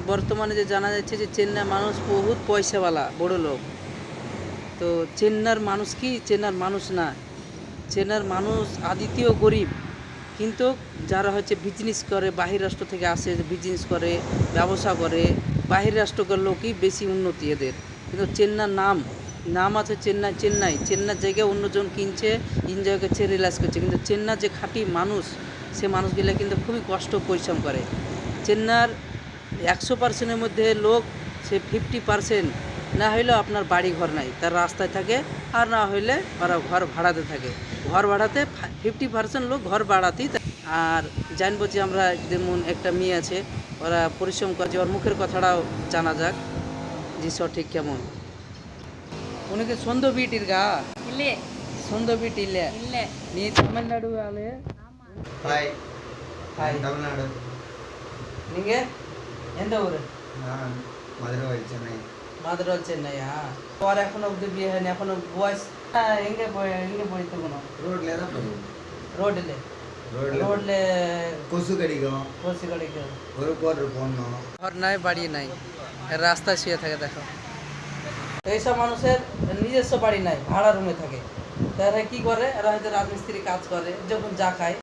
বর্তমানে যে জানা যাচ্ছে যে চেন্নাই মানুষ বহুত পয়সাওয়ালা বড় লোক। তো চেন্নাইর মানুষ কি চেন্নাইর মানুষ না, চেন্নাইর মানুষ আদিতেও গরিব। কিন্তু যারা হচ্ছে বিজনেস করে, বাহির রাষ্ট্র থেকে আসে, বিজনেস করে, ব্যবসা করে, বাহির রাষ্ট্রকার লোকই বেশি উন্নতি এদের। কিন্তু চেন্নাইর নাম আছে চেন্নাই চেন্নাই চেন্নাইয়ের জায়গায় অন্যজন কিনছে, এনজয় করছে, রিল্যাক্স করছে। কিন্তু চেন্নাইর যে খাঁটি মানুষ, সে মানুষগুলো কিন্তু খুবই কষ্ট পরিশ্রম করে। চেন্নাইয়ের 100%-এর মধ্যে লোক সে 50% না হইলেও আপনার বাড়ি ঘর নাই, তার রাস্তায় থাকে, আর না হইলে ওরা ঘর ভাড়াতে থাকে। ঘর ভাড়াতে 50% লোক ঘর ভাড়াতেই আর জানবো যে আমরা যেমন একটা মেয়ে আছে, ওরা পরিশ্রম করছে, ওর মুখের কথাটাও জানা যাক যে সঠিক কেমন। উনকে সন্ধ্যা বীটির গা ಇಲ್ಲೇ সন্ধ্যা বীট ইলে ಇಲ್ಲೇ ನೀ ತಮಿಳ್ನಾಡು ಆಲೆ ಹಾಯ್ ಹಾಯ್ ತಮಿಳ್ನಾಡು ನಿಂಗೆ ಎಂತ ಊರು? ನಾನು ಮಧುರವಾಯಿ ಚೆನ್ನೈ মাদ্রাজ চেন্নাইয়া। তোর এখনো অব্দি বিয়ে হয়নি, এখনো বয়স ಹೆಂಗೆ போயிட்டு இருக்கணும்? ರೋಡ್ಲೆ ಪಡು ರೋಡ್ಲೆ ರೋಡ್ಲೆ ರೋಡ್ಲೆ ಕೊಸು ಕಡಿಗೋ বসে গড়িকে ஒரு কোয়ার্টার পণ্য ঘর নাই, বাড়ি নাই, রাস্তায় শুয়ে থাকে। দেখো তো এইসব মানুষের নিজস্ব বাড়ি নাই, ভাড়া রুমে থাকে। তারা কি করে? এরা হয়তো রাজমিস্ত্রি কাজ করে, যখন যা খায়